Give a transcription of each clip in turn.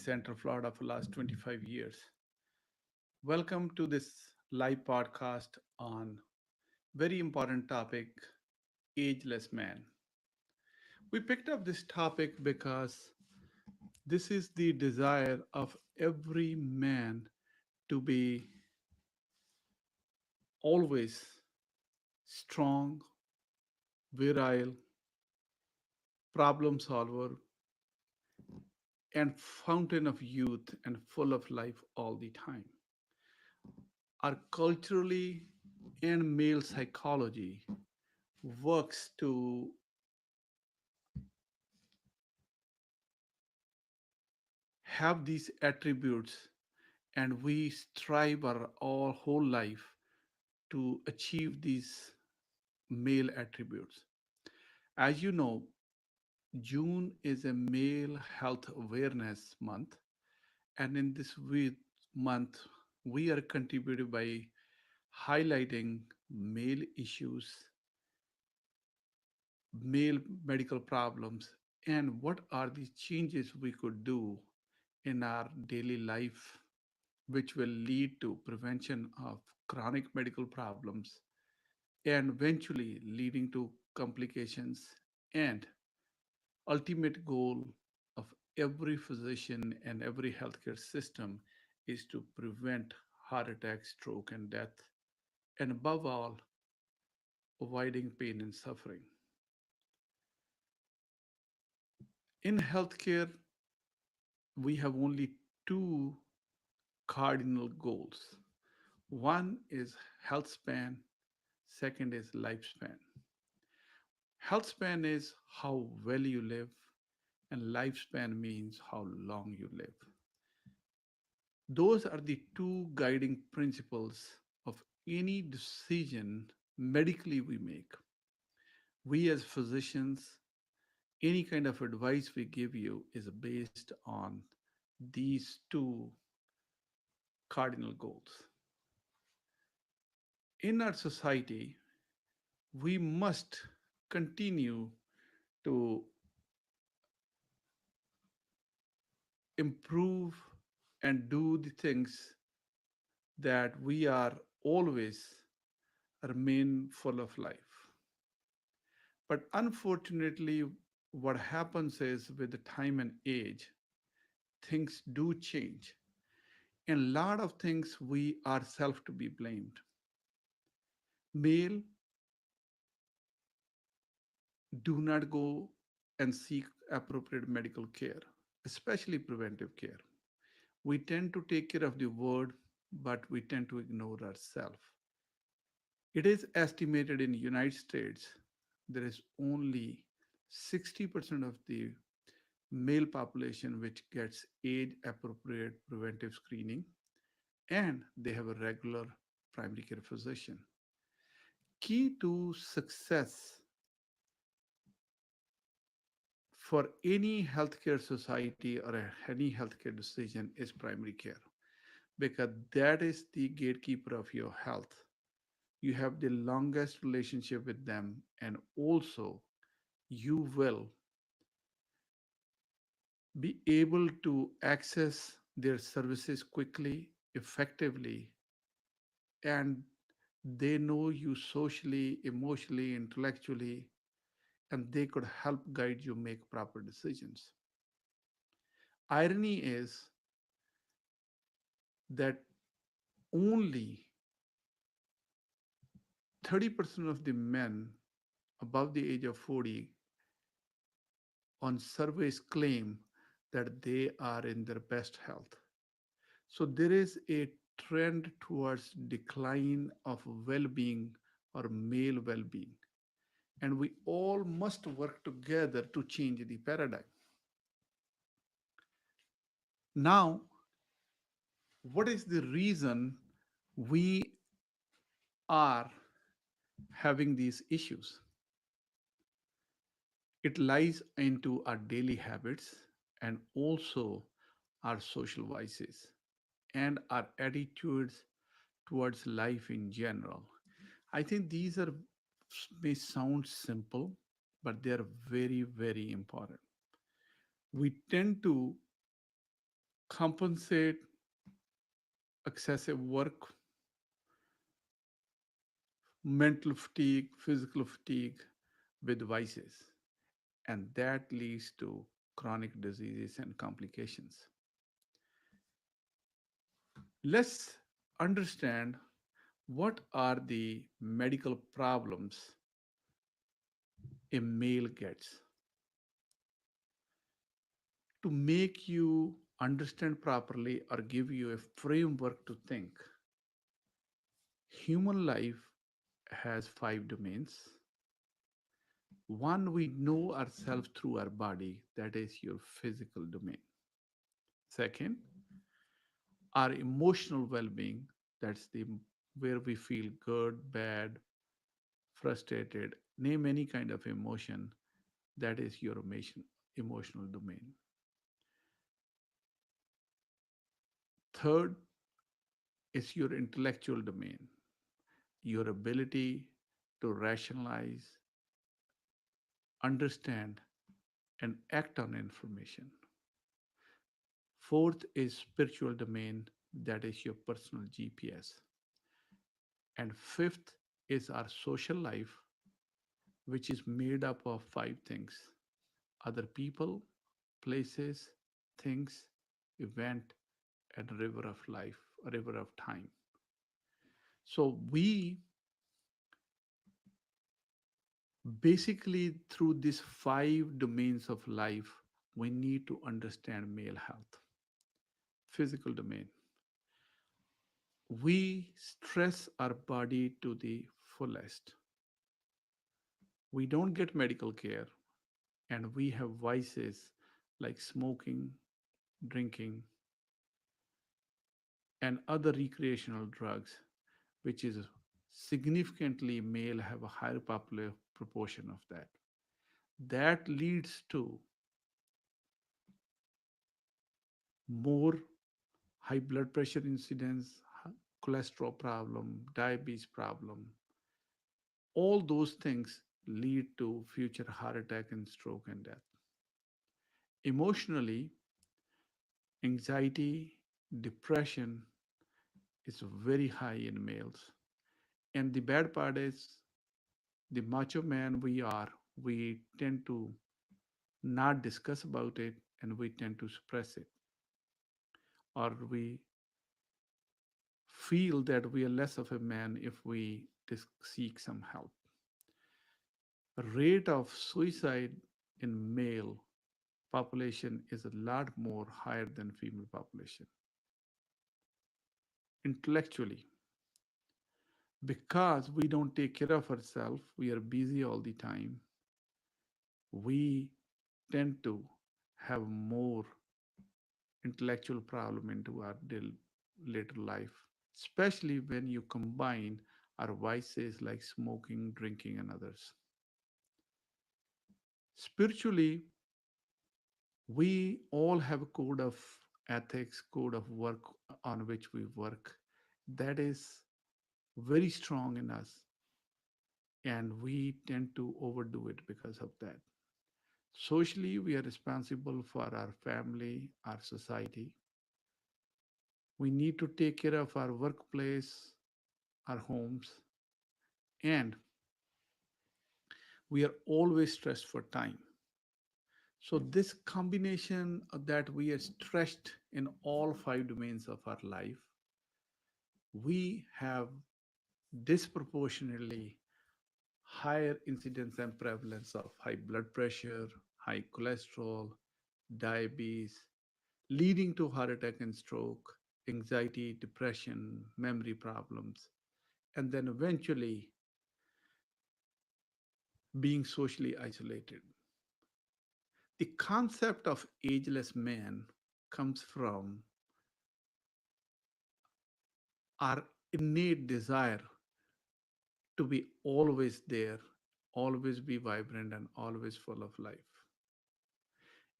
Central Florida for last 25 years. Welcome to this live podcast on very important topic, ageless man. We picked up this topic because this is the desire of every man to be always strong, virile, problem solver, and fountain of youth and full of life all the time. Our culturally and male psychology works to have these attributes, and we strive our all whole life to achieve these male attributes. As you know, June is a male health awareness month, and in this month we are contributed by highlighting male issues, male medical problems, and what are the changes we could do in our daily life which will lead to prevention of chronic medical problems and eventually leading to complications. And ultimate goal of every physician and every healthcare system is to prevent heart attack, stroke, and death, and above all, avoiding pain and suffering. In healthcare, we have only two cardinal goals. One is health span, second is lifespan. Health span is how well you live, and lifespan means how long you live. Those are the two guiding principles of any decision medically we make. We as physicians, any kind of advice we give you is based on these two cardinal goals. In our society, we must continue to improve and do the things that we are always remain full of life. But unfortunately, what happens is with the time and age, things do change. And a lot of things we ourselves to be blamed. Male do not go and seek appropriate medical care, especially preventive care. We tend to take care of the word, but we tend to ignore ourselves. It is estimated in the United States there is only 60% of the male population which gets age appropriate preventive screening, and they have a regular primary care physician. Key to success for any healthcare society or any healthcare decision is primary care, because that is the gatekeeper of your health. You have the longest relationship with them, and also you will be able to access their services quickly, effectively, and they know you socially, emotionally, intellectually, and they could help guide you make proper decisions. Irony is that only 30% of the men above the age of 40 on surveys claim that they are in their best health. So there is a trend towards decline of well-being or male well-being, and we all must work together to change the paradigm. Now, what is the reason we are having these issues? It lies into our daily habits and also our social vices and our attitudes towards life in general. I think these are may sound simple, but they are very, very important. We tend to compensate excessive work, mental fatigue, physical fatigue with vices, and that leads to chronic diseases and complications. Let's understand what are the medical problems a male gets. To make you understand properly or give you a framework to think, human life has five domains. One, we know ourselves through our body, that is your physical domain. Second, our emotional well-being, that's the where we feel good, bad, frustrated, name any kind of emotion, that is your emotional domain. Third is your intellectual domain, your ability to rationalize, understand, and act on information. Fourth is spiritual domain, that is your personal GPS. And fifth is our social life, which is made up of five things: other people, places, things, event, and river of life, a river of time. So we basically, through these five domains of life, we need to understand male health. Physical domain, we stress our body to the fullest. We don't get medical care, and we have vices like smoking, drinking, and other recreational drugs, which is significantly male have a higher popular proportion of that. That leads to more high blood pressure incidence, cholesterol problem, diabetes problem. All those things lead to future heart attack and stroke and death. Emotionally, anxiety, depression is very high in males. And the bad part is the macho man we are, we tend to not discuss about it and we tend to suppress it, or we feel that we are less of a man if we seek some help. Rate of suicide in male population is a lot more higher than female population. Intellectually, because we don't take care of ourselves, we are busy all the time, we tend to have more intellectual problem into our later life, especially when you combine our vices like smoking, drinking, and others. Spiritually, we all have a code of ethics, code of work on which we work that is very strong in us, and we tend to overdo it because of that. Socially, we are responsible for our family, our society. We need to take care of our workplace, our homes, and we are always stressed for time. So, this combination of that we are stressed in all five domains of our life, we have disproportionately higher incidence and prevalence of high blood pressure, high cholesterol, diabetes, leading to heart attack and stroke, anxiety, depression, memory problems, and then eventually being socially isolated. The concept of ageless man comes from our innate desire to be always there, always be vibrant, and always full of life.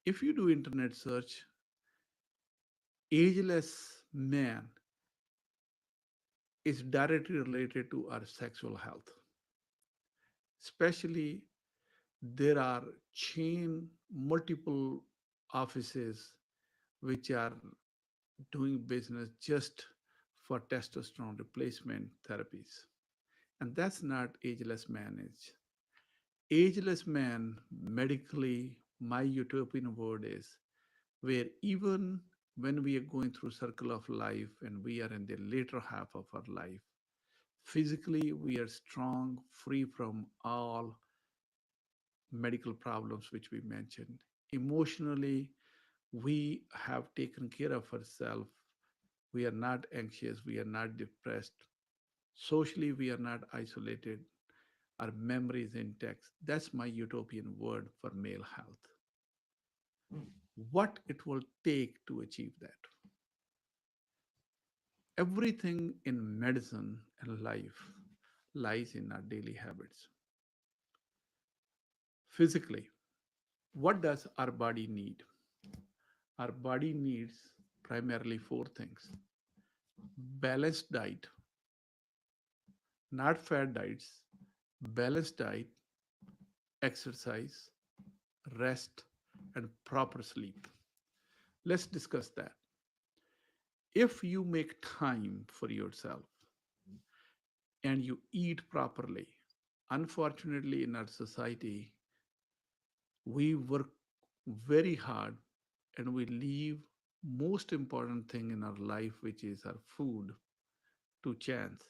If you do internet search, ageless man is directly related to our sexual health. Especially, there are chain multiple offices which are doing business just for testosterone replacement therapies. And that's not ageless manage. Ageless man, medically, my utopian word is where even when we are going through circle of life and we are in the later half of our life, physically we are strong, free from all medical problems which we mentioned. Emotionally, we have taken care of ourselves. We are not anxious, we are not depressed. Socially, we are not isolated. Our memory is intact. That's my utopian word for male health. What it will take to achieve that. Everything in medicine and life lies in our daily habits. Physically, what does our body need? Our body needs primarily four things: balanced diet, not fat diets, balanced diet, exercise, rest, and proper sleep. Let's discuss that. If you make time for yourself and you eat properly, unfortunately, in our society, we work very hard and we leave most important thing in our life, which is our food, to chance.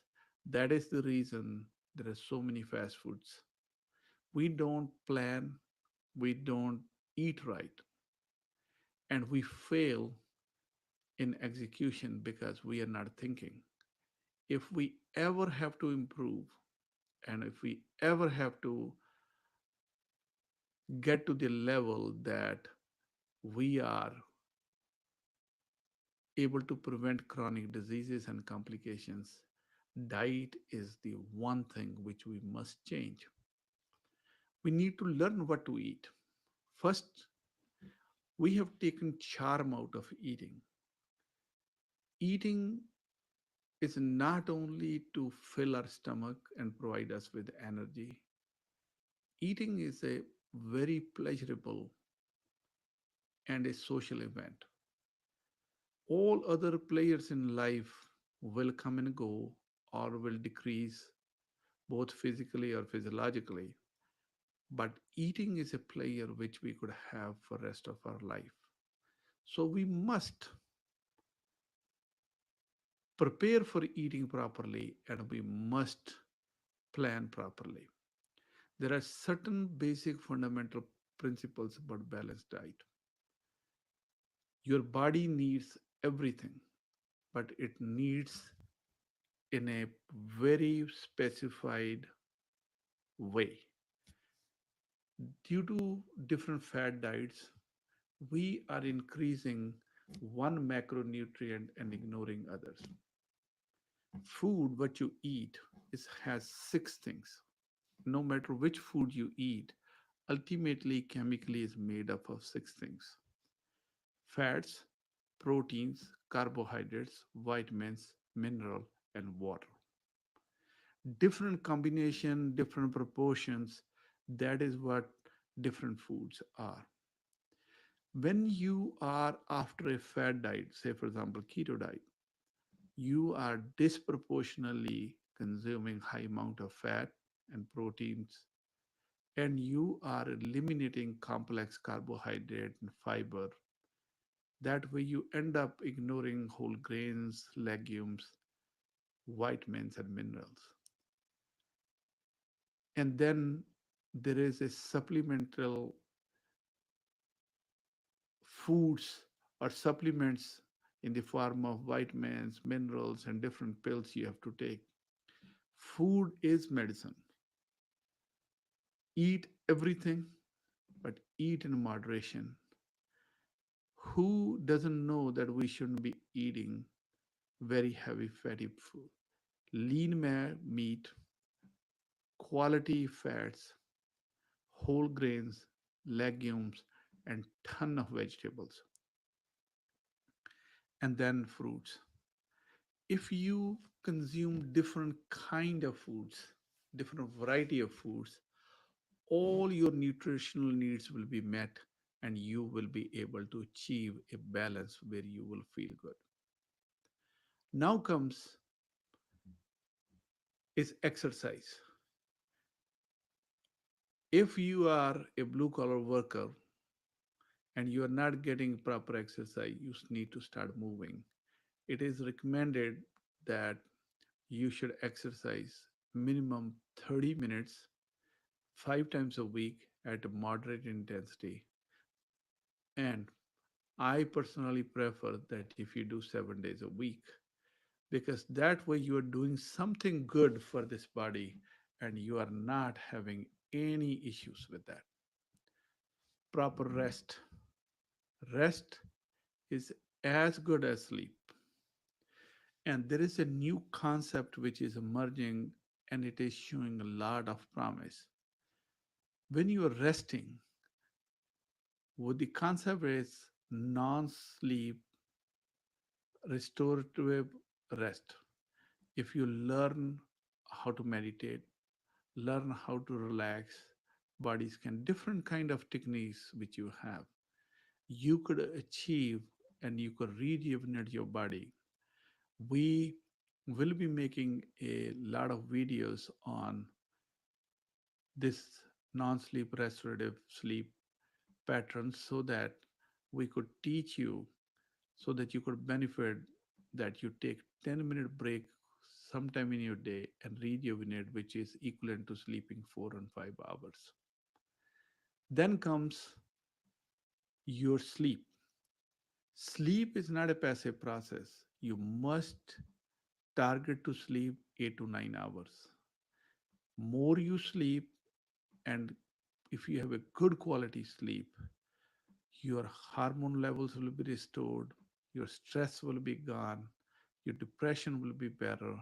That is the reason there are so many fast foods. We don't plan, we don't eat right, and we fail in execution because we are not thinking. If we ever have to improve, and if we ever have to get to the level that we are able to prevent chronic diseases and complications, diet is the one thing which we must change. We need to learn what to eat. First, we have taken charm out of eating. Eating is not only to fill our stomach and provide us with energy, eating is a very pleasurable and a social event. All other players in life will come and go or will decrease both physically or physiologically, but eating is a player which we could have for rest of our life. So we must prepare for eating properly and we must plan properly. There are certain basic fundamental principles about balanced diet. Your body needs everything, but it needs in a very specified way. Due to different fat diets, we are increasing one macronutrient and ignoring others. Food, what you eat, has six things. No matter which food you eat, ultimately chemically is made up of six things: fats, proteins, carbohydrates, vitamins, mineral, and water. Different combination, different proportions, that is what different foods are. When you are after a fat diet, say for example keto diet, you are disproportionately consuming high amount of fat and proteins, and you are eliminating complex carbohydrate and fiber. That way you end up ignoring whole grains, legumes, vitamins, and minerals. And then there is a supplemental foods or supplements in the form of vitamins, minerals, and different pills you have to take. Food is medicine. Eat everything, but eat in moderation. Who doesn't know that we shouldn't be eating very heavy fatty food? Lean meat, quality fats, whole grains, legumes, and ton of vegetables, and then fruits. If you consume different kind of foods, different variety of foods, all your nutritional needs will be met and you will be able to achieve a balance where you will feel good. Now comes is exercise. If you are a blue collar worker and you are not getting proper exercise, you need to start moving. It is recommended that you should exercise minimum 30 minutes 5 times a week at a moderate intensity. And I personally prefer that if you do 7 days a week, because that way you are doing something good for this body and you are not having any issues with that. Proper rest. Rest is as good as sleep. And there is a new concept which is emerging and it is showing a lot of promise. When you are resting, what the concept is non sleep restorative rest. If you learn how to meditate, learn how to relax, bodies can different kind of techniques which you have. You could achieve and you could rejuvenate your body. We will be making a lot of videos on this non-sleep restorative sleep patterns so that we could teach you so that you could benefit that you take 10-minute break sometime in your day and rejuvenate which is equivalent to sleeping 4 and 5 hours. Then comes your sleep. Sleep is not a passive process. You must target to sleep 8 to 9 hours. More you sleep, and if you have a good quality sleep, your hormone levels will be restored, your stress will be gone, your depression will be better,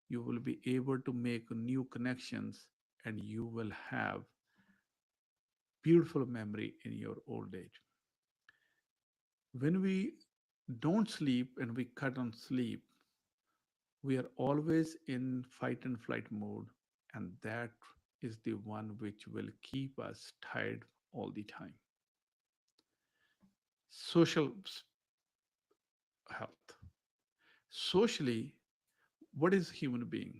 you will be able to make new connections, and you will have beautiful memory in your old age. When we don't sleep and we cut on sleep, we are always in fight and flight mode, and that is the one which will keep us tired all the time. Social health. Socially, what is human being?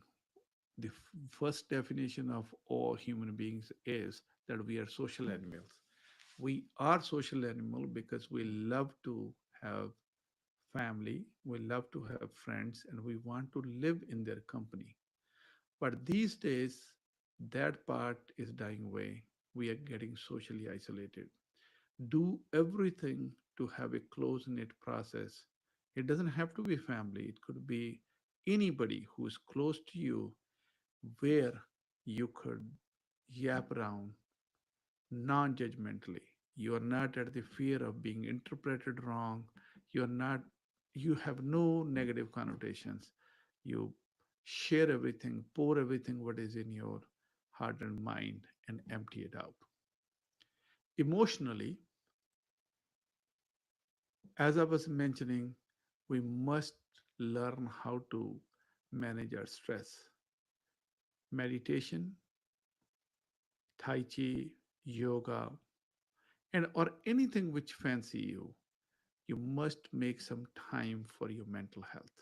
The first definition of all human beings is that we are social animals. We are social animal because we love to have family, we love to have friends, and we want to live in their company. But these days, that part is dying away. We are getting socially isolated. Do everything to have a close knit process. It doesn't have to be family, it could be anybody who is close to you where you could yap around non judgmentally. You are not at the fear of being interpreted wrong. You are not, you have no negative connotations. You share everything, pour everything what is in your heart and mind and empty it out. Emotionally, as I was mentioning, we must learn how to manage our stress. Meditation, Tai Chi, yoga, and or anything which fancy you, you must make some time for your mental health.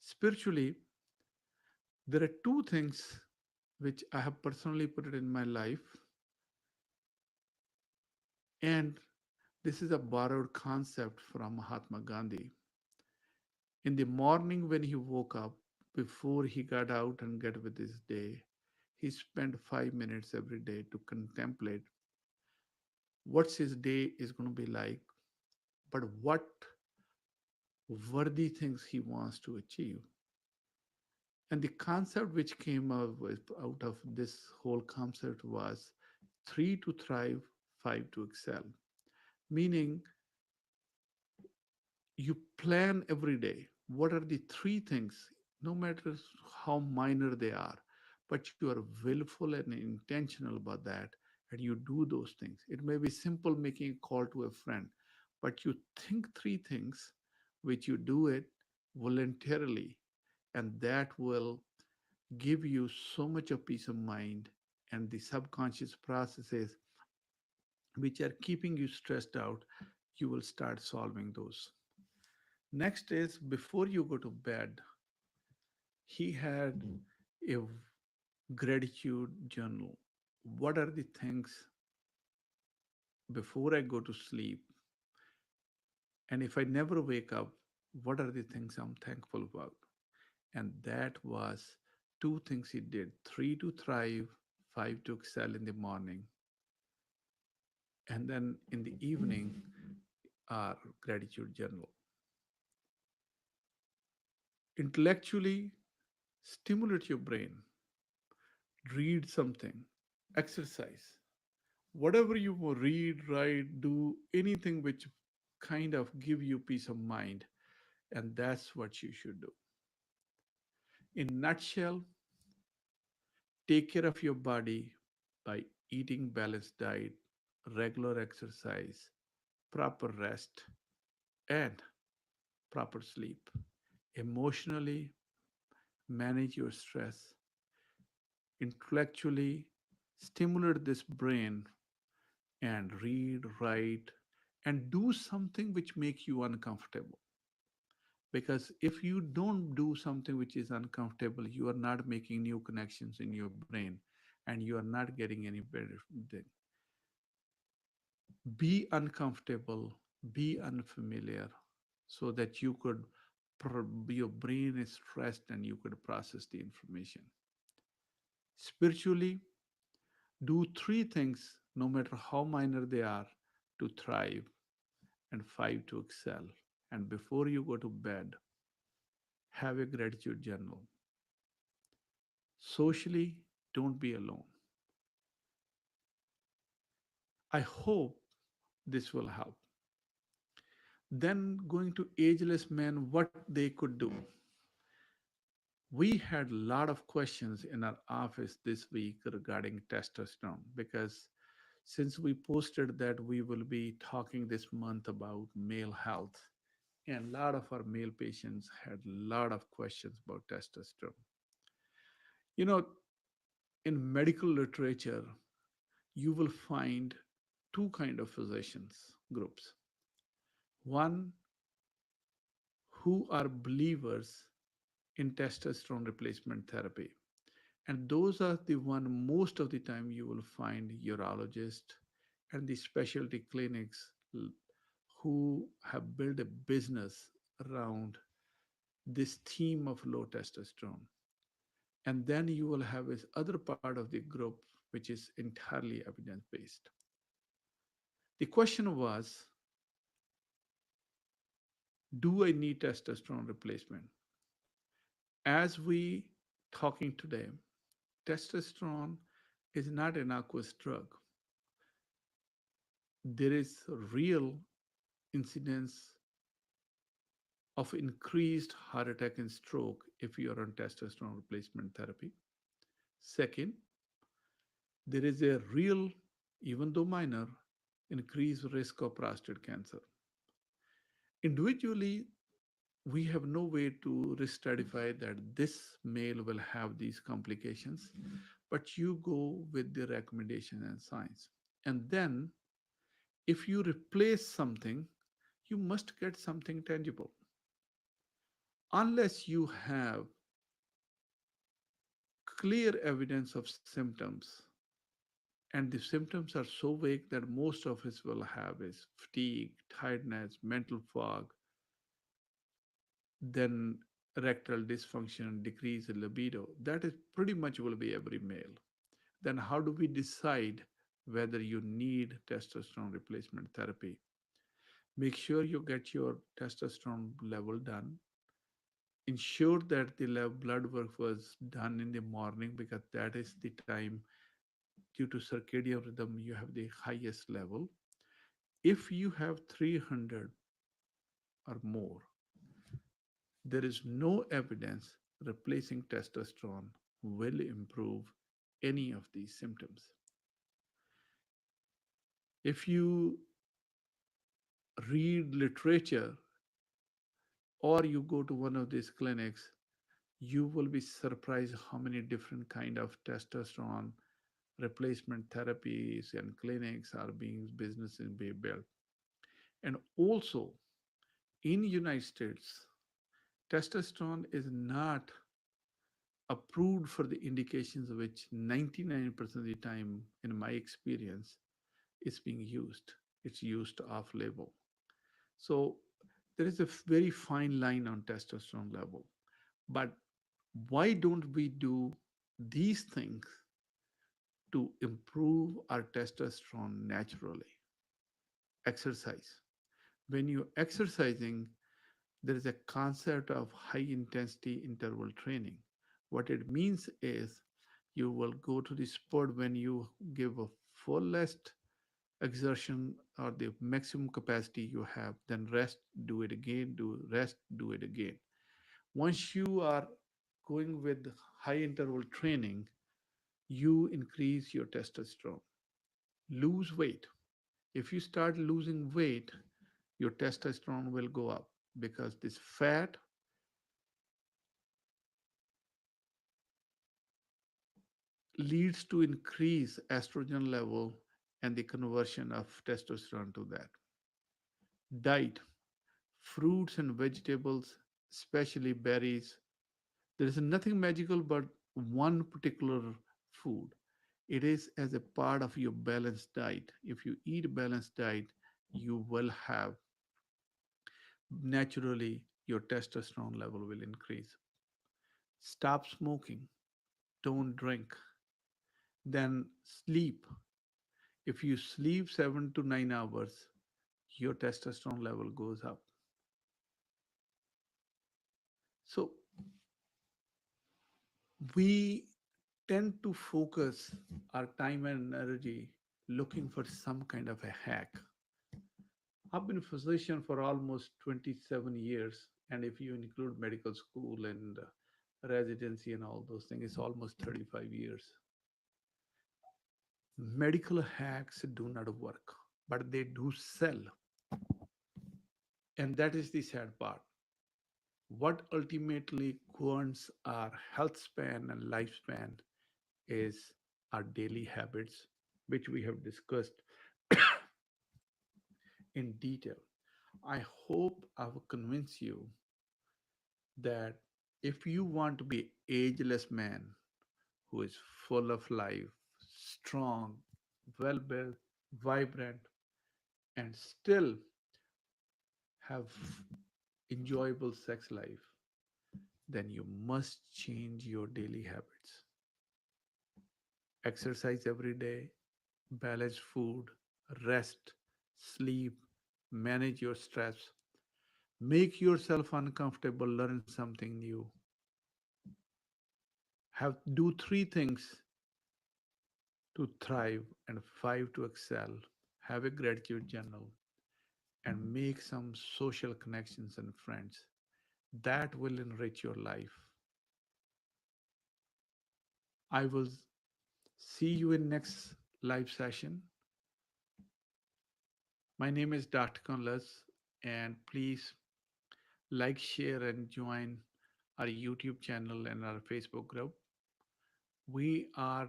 Spiritually, there are two things which I have personally put it in my life, and this is a borrowed concept from Mahatma Gandhi. In the morning when he woke up, before he got out and get with his day, he spent 5 minutes every day to contemplate what's his day is going to be like, but what worthy things he wants to achieve. And the concept which came out of this whole concept was three to thrive, five to excel. Meaning, you plan every day. What are the three things, no matter how minor they are, but you are willful and intentional about that, and you do those things. It may be simple making a call to a friend, but you think three things which you do it voluntarily, and that will give you so much of peace of mind and the subconscious processes which are keeping you stressed out, you will start solving those. Next is before you go to bed, he had a gratitude journal. What are the things before I go to sleep? And if I never wake up, what are the things I'm thankful about? And that was two things he did: three to thrive, five to excel in the morning, and then in the evening, our gratitude journal. Intellectually, stimulate your brain, read something, exercise. Whatever you will read, write, do anything which kind of give you peace of mind, and that's what you should do. In nutshell, take care of your body by eating balanced diet, regular exercise, proper rest, and proper sleep. Emotionally, manage your stress. Intellectually, stimulate this brain and read, write, and do something which make you uncomfortable. Because if you don't do something which is uncomfortable, you are not making new connections in your brain and you are not getting any better thing. Be uncomfortable, be unfamiliar, so that you could, your brain is stressed and you could process the information. Spiritually, do three things, no matter how minor they are, to thrive, and five to excel. And before you go to bed, have a gratitude journal. Socially, don't be alone. I hope this will help. Then going to ageless men, what they could do. We had a lot of questions in our office this week regarding testosterone because since we posted that we will be talking this month about male health, and a lot of our male patients had a lot of questions about testosterone. You know, in medical literature, you will find two kind of physicians groups. One who are believers in testosterone replacement therapy, and those are the one most of the time you will find urologists and the specialty clinics who have built a business around this theme of low testosterone. And then you will have this other part of the group which is entirely evidence based. The question was, do I need testosterone replacement? As we talking today, testosterone is not an aqueous drug. There is real incidence of increased heart attack and stroke if you are on testosterone replacement therapy. Second, there is a real, even though minor, increased risk of prostate cancer. Individually, we have no way to risk stratify that this male will have these complications, but you go with the recommendation and science. And then, if you replace something, you must get something tangible. Unless you have clear evidence of symptoms, and the symptoms are so vague that most of us will have is fatigue, tiredness, mental fog, then erectile dysfunction, decrease in libido. That is pretty much will be every male. Then how do we decide whether you need testosterone replacement therapy? Make sure you get your testosterone level done. Ensure that the blood work was done in the morning because that is the time due to circadian rhythm you have the highest level. If you have 300 or more, there is no evidence replacing testosterone will improve any of these symptoms. If you read literature or you go to one of these clinics, you will be surprised how many different kind of testosterone replacement therapies and clinics are being businesses being built. And also, In United States, testosterone is not approved for the indications which 99% of the time, in my experience, is being used. It's used off label. So there is a very fine line on testosterone level. But why don't we do these things to improve our testosterone naturally? Exercise. When you're exercising, there is a concept of high intensity interval training. What it means is you will go to the sport when you give a fullest exertion or the maximum capacity you have, then rest, do it again, do rest, do it again. Once you are going with high interval training, you increase your testosterone. Lose weight. If you start losing weight, your testosterone will go up because this fat leads to increase estrogen level and the conversion of testosterone to that. Diet, fruits and vegetables, especially berries. There is nothing magical but one particular food. It is as a part of your balanced diet. If you eat a balanced diet, you will have naturally your testosterone level will increase. Stop smoking, don't drink, then sleep. If you sleep 7 to 9 hours, your testosterone level goes up. So we tend to focus our time and energy looking for some kind of a hack. I've been a physician for almost 27 years, and if you include medical school and residency and all those things, it's almost 35 years. Medical hacks do not work, but they do sell. And that is the sad part. What ultimately governs our health span and lifespan is our daily habits, which we have discussed in detail. I hope I will convince you that if you want to be ageless man who is full of life, strong, well built, vibrant, and still have enjoyable sex life, then you must change your daily habits. Exercise every day, balance food, rest, sleep, manage your stress, make yourself uncomfortable, learn something new. Have do three things to thrive and five to excel. Have a gratitude journal and make some social connections and friends. That will enrich your life. I will see you in next live session. My name is Dr. Kundlas, and please like, share, and join our YouTube channel and our Facebook group. We are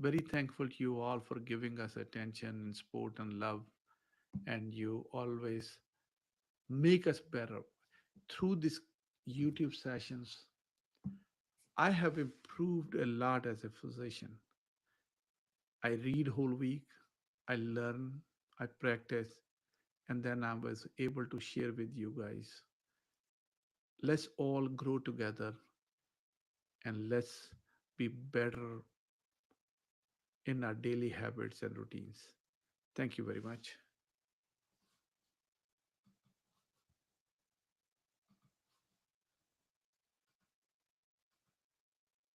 very thankful to you all for giving us attention and support and love, and you always make us better. Through these YouTube sessions, I have improved a lot as a physician. I read whole week, I learn, I practice, and then I was able to share with you guys. Let's all grow together and let's be better in our daily habits and routines. Thank you very much.